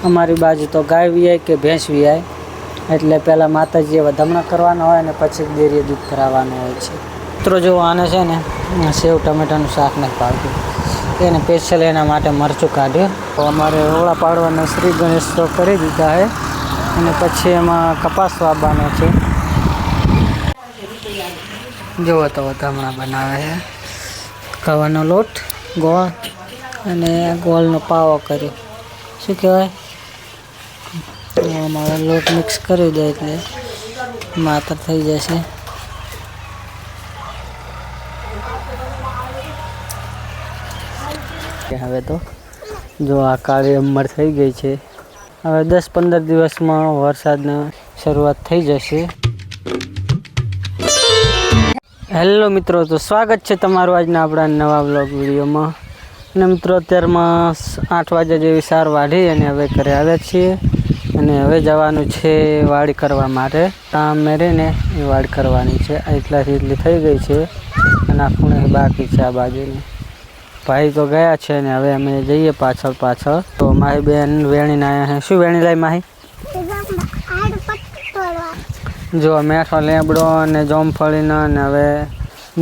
અમારી બાજુ તો ગાય વિયાય કે ભેંસ વિયાય એટલે પહેલાં માતાજીએ વધામણા કરવાના હોય અને પછી ડેરીએ દૂધ ભરાવવાનું હોય છે. મિત્રો જો આને છે ને સેવ ટમેટાનું શાક નથી ભાવતું, એને સ્પેશિયલ એના માટે મરચું કાઢ્યું. તો અમારે ઓળા પાડવાના શ્રી ગણેશ તો કરી દીધા છે અને પછી એમાં કપાસ વાવવાનો છે. જુઓ તો વધામણા બનાવે છે, ખાવાનો લોટ, ગોળ અને ગોળનો પાવો કર્યો. શું કહેવાય, અમારે લોટ મિક્સ કરી દે એટલે માતર થઈ જશે. હવે તો જો આ કાળી અમર થઈ ગઈ છે. હવે 10-15 દિવસમાં વરસાદની શરૂઆત થઈ જશે. હેલો મિત્રો, તો સ્વાગત છે તમારું આજના આપણા નવા બ્લોગ વિડીયોમાં. અને મિત્રો અત્યારમાં 8 વાગ્યા જેવી સાર વાઢી અને હવે ઘરે આવ્યા છીએ અને હવે જવાનું છે વાડી કરવા માટે. કામ મેળીને એ વાડી કરવાની છે. એટલાથી એટલી થઈ ગઈ છે અને આ ખૂણે બાકી છે. આ બાજુની ભાઈ તો ગયા છે ને હવે અમે જઈએ પાછળ. તો માહી બેન વેણીને આવ્યા છે. શું વેણી લાવી માહી? જો મેઠો લેબડો અને જોમફળીનો. અને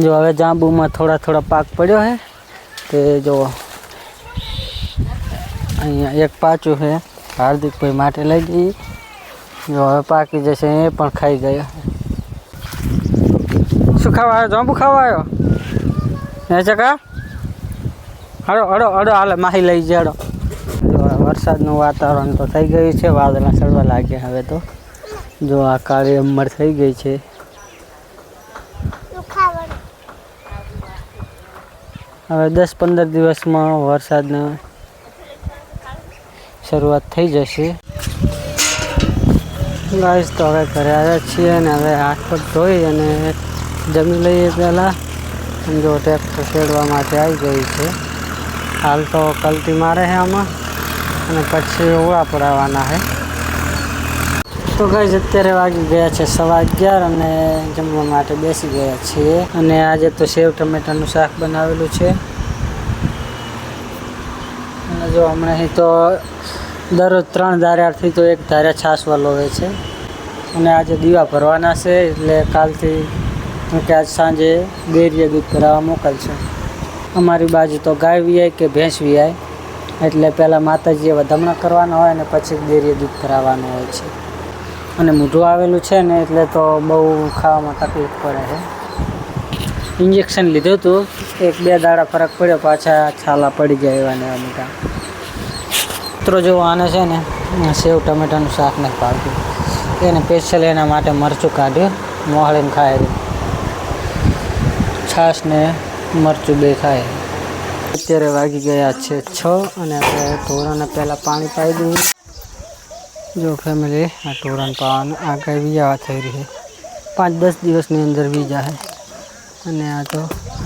હવે જાંબુમાં થોડા પાક પડ્યો છે તે જો અહીંયા એક પાછું છે, હાર્દિકભાઈ માટે લઈ જઈએ. જો હવે પાકી જશે, એ પણ ખાઈ ગયા. શું ખાવા આવ્યો? જાંબુ ખાવા આવ્યો હે ચકા? હડો હાલે માહી લઈ જાડો. જો વરસાદનું વાતાવરણ તો થઈ ગયું છે, વાદળા ચડવા લાગ્યા. હવે તો જો આ કાળી અમર થઈ ગઈ છે. હવે 10-15 દિવસમાં વરસાદની શરૂઆત થઈ જશે. ગાઈસ તો હવે ઘરે આવ્યા છીએ અને હવે હાથ પગ ધોઈ અને જમી લઈએ પહેલાં. જો ટ્રેક્ટર ખેડવા માટે આવી ગઈ છે. હાલ તો કલટી મારે છે આમાં અને પછી ઓળા પડાવવાના છે. તો ગાઈસ અત્યારે વાગી ગયા છે 11:15 અને જમવા માટે બેસી ગયા છીએ. અને આજે તો સેવ ટમેટાનું શાક બનાવેલું છે. અને જો હમણાં અહીં તો દરરોજ 3 ધાર્યાથી તો 1 ધાર્યા છાશ વલોવે છે. અને આજે દીવા ભરવાના છે એટલે કાલથી કે આજ સાંજે ડેરીએ દૂધ ભરાવા મોકલશે. અમારી બાજુ તો ગાય વિયાય કે ભેંસ વિયાય એટલે પહેલાં માતાજીએ વધામણા કરવાના હોય અને પછી ડેરીએ દૂધ ભરાવવાનું હોય છે. અને મોઢું આવેલું છે ને એટલે તો બહુ ખાવામાં તકલીફ પડે છે. ઇન્જેક્શન લીધું હતું, 1-2 દાડા ફરક પડ્યો, પાછા છાલા પડી ગયા એવા ને એવા મોટા. મિત્રો જો આને છે ને સેવ ટમેટાનું શાક નથી ભાવતું, એને સ્પેશિયલ એના માટે મરચું કાઢ્યું, મોહળીને ખાય. છાશ ને મરચું બે ખાય. અત્યારે વાગી ગયા છે 6 અને આપણે ઢોરાને પહેલાં પાણી પાઈ દઈએ. જો ફેમિલી, આ ઢોરાને પાવાનું આ ગાય વીજાવા થઈ રહી છે. 5-10 દિવસની અંદર વીજા છે. અને આ તો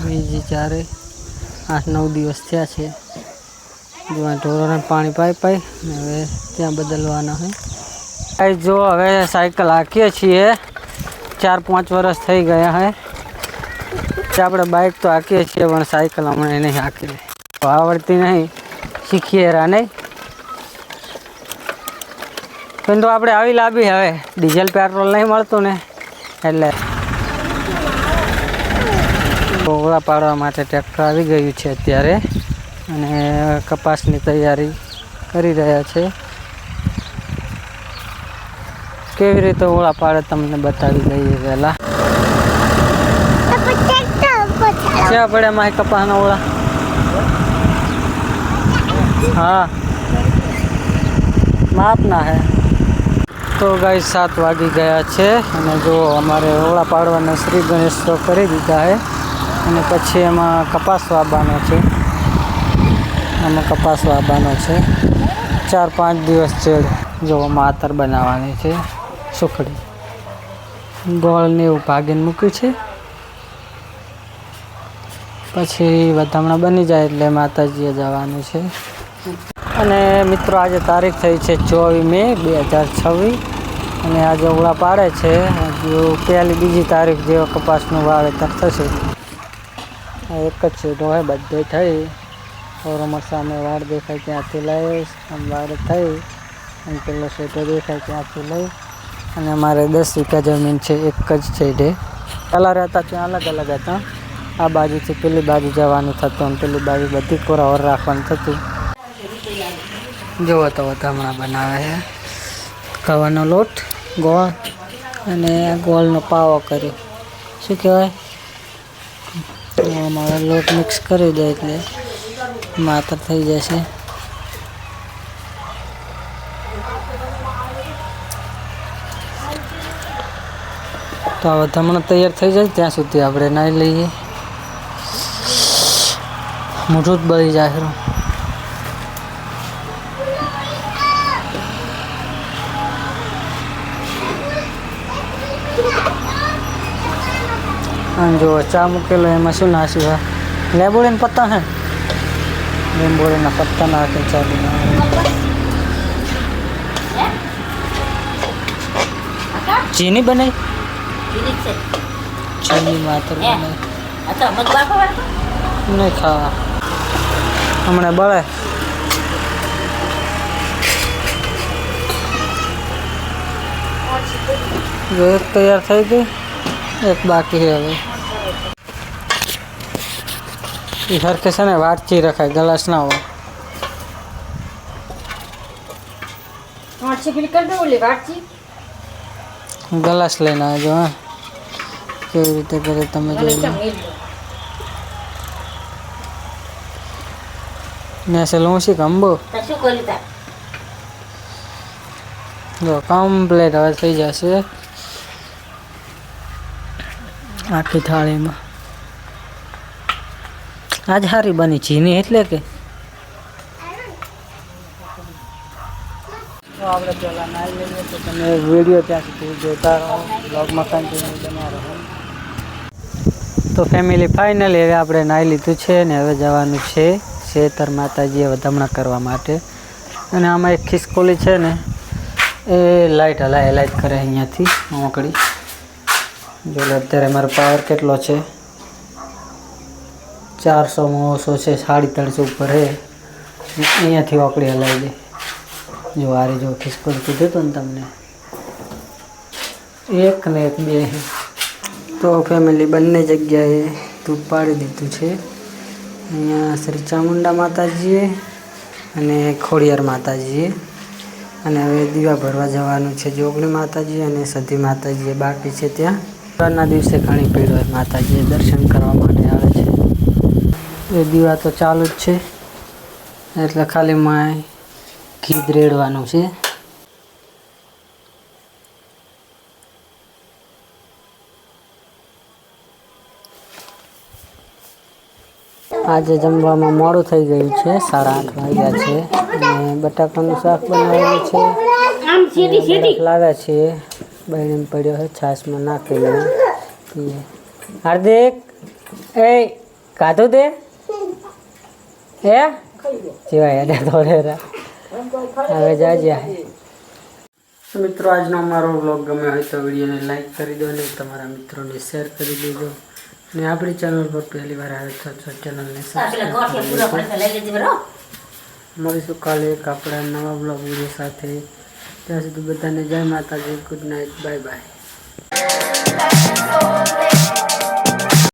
વીજી 8-9 દિવસ થયા છે. જો આ ઢોરાને પાણી પાઈ ને હવે ત્યાં બદલવાના છે. જો હવે સાયકલ હાંકીએ છીએ, 4-5 વર્ષ થઈ ગયા છે. આપણે બાઇક તો હાંકીએ છીએ પણ સાયકલ હમણાં નહીં હાંકી, આવડતી નહીં, શીખીએ રા નહીં. પણ તો આપણે આવી લાવી, હવે ડીઝલ પેટ્રોલ નહીં મળતું ને એટલે ઓળા પાડવા માટે ટ્રેક્ટર આવી ગયું છે અત્યારે. અને કપાસની તૈયારી કરી રહ્યા છે. કેવી રીતે ઓળા પાડે તમને બતાવી દઈએ પહેલાં. ક્યાં પડે માહી કપાસના ઓળા? હા, માપના હે. તો ગાઈસ 7 વાગી ગયા છે અને જો અમારે ઓળા પાડવાના શ્રી ગણેશ તો કરી દીધા છે અને પછી એમાં કપાસ વાવવાનો છે. 4-5 દિવસ ચેડ જો માતર બનાવવાની છે. સુખડી ગોળને એવું ભાગીને મૂક્યું છે. પછી વધામણા બની જાય એટલે માતાજીએ જવાનું છે. અને મિત્રો આજે તારીખ થઈ છે 24 મે 2026 અને આજે ઓળા પાડે છે. હજુ 1લી-2જી તારીખ જેવો કપાસનું વાવેતર થશે. એક જ સીટો હોય બધે થઈ. ઓરમર સામે વાડ દેખાય ત્યાંથી લઈશ, આમ વાડ થઈ અને પેલો શેઠો દેખાય ત્યાંથી લઈ અને અમારે 10 વીઘા જમીન છે, એક જ સાઈડે. પહેલાં રહેતા ત્યાં અલગ અલગ હતા. આ બાજુથી પેલી બાજુ જવાનું થતું અને પેલી બાજુ બધી કોરાવર રાખવાનું થતું. જોવો તો હમણાં બનાવે છે ખાવાનો લોટ, ગોળ અને ગોળનો પાવો કર્યો. શું કહેવાય, અમારે લોટ મિક્સ કરી દે એટલે માત્ર થઈ જશે. તો હવે હમણાં તૈયાર થઈ જાય ત્યાં સુધી આપણે નાહી લઈએ. મોઢું જ બળી જાય ખરું. અને જો ચા મૂકેલો એમાં શું નાખ્યું? લેબોડીના પત્તા હે, લીંબોડીના પત્તા નાખે ચા બનાવે. ચીની બનાવી, ચીની માત્ર બનાવી નહીં ખાવા હમણાં બળે. જો એક તૈયાર થઈ ગઈ, એક બાકી છે. હવે એ સરખે છે ને વાટકી રખાય, ગ્લાસ ના હોય. ગ્લાસ લઈને આવજો. હા, કેવી રીતે કરે તમે જોઈ. ને છે લઉંશી કંબો જો કમ્પ્લેટ હવે થઈ જશે આખી થાળીમાં. આજ સારી બની ચીની એટલે કે આપણે પહેલાં નાહી લઈએ તો તમે વિડીયો ત્યાં સુધી જોતા રહો, બ્લોગમાં કન્ટિન્યુ બન્યા રહો. તો ફેમિલી ફાઇનલી હવે આપણે નાહી લીધું છે ને હવે જવાનું છે શેતર માતાજીએ વધામણા કરવા માટે. અને આમાં એક ખિસકોલી છે ને એ લાઇટ હલાય કરે અહીંયાથી મોકળી. જો અત્યારે મારો પાવર કેટલો છે, 400 ઓછો છે, 350 ઉપર છે. અહીંયાથી ઓકળી હલાવી દે. જો આરે જો ખિસકોલી કીધું હતું ને તમને, એક ને એક બે. તો ફેમિલી બંને જગ્યાએ ધૂપ પાડી દીધું છે. અહીંયા શ્રી ચામુંડા માતાજીએ અને ખોડિયાર માતાજીએ. અને હવે દીવા ભરવા જવાનું છે જોગણી માતાજી અને સતી માતાજીએ બાકી છે. ત્યાં સવારના દિવસે ઘણી ભીડ હોય, માતાજીએ દર્શન કરવા માટે આવે છે. એ દીવા તો ચાલુ જ છે એટલે ખાલી માય ઘી રેડવાનું છે. આજે જમવામાં મોડું થઈ ગયું છે, 8:30 વાગ્યા છે. અને બટાકાનું શાક બનાવેલું છે, લાવ્યા છીએ. બહેન પડ્યો છે, છાશમાં નાખીને પીએ. હાર્દિક એ કાધું તે હે જીવાય થોડે હવે જાજ્યા. મિત્રો આજનો અમારો વ્લોગ ગમ્યો હોય તો વિડીયોને લાઈક કરી દો અને તમારા મિત્રોને શેર કરી દેજો. અને આપણી ચેનલ પર પહેલી વાર આવે તો ચેનલને સબસ્ક્રાઈબ. મળીશું કાલે એક આપણા નવા બ્લોગ વિડીયો સાથે. ત્યાં સુધી બધાને જય માતાજી, ગુડ નાઇટ, બાય બાય.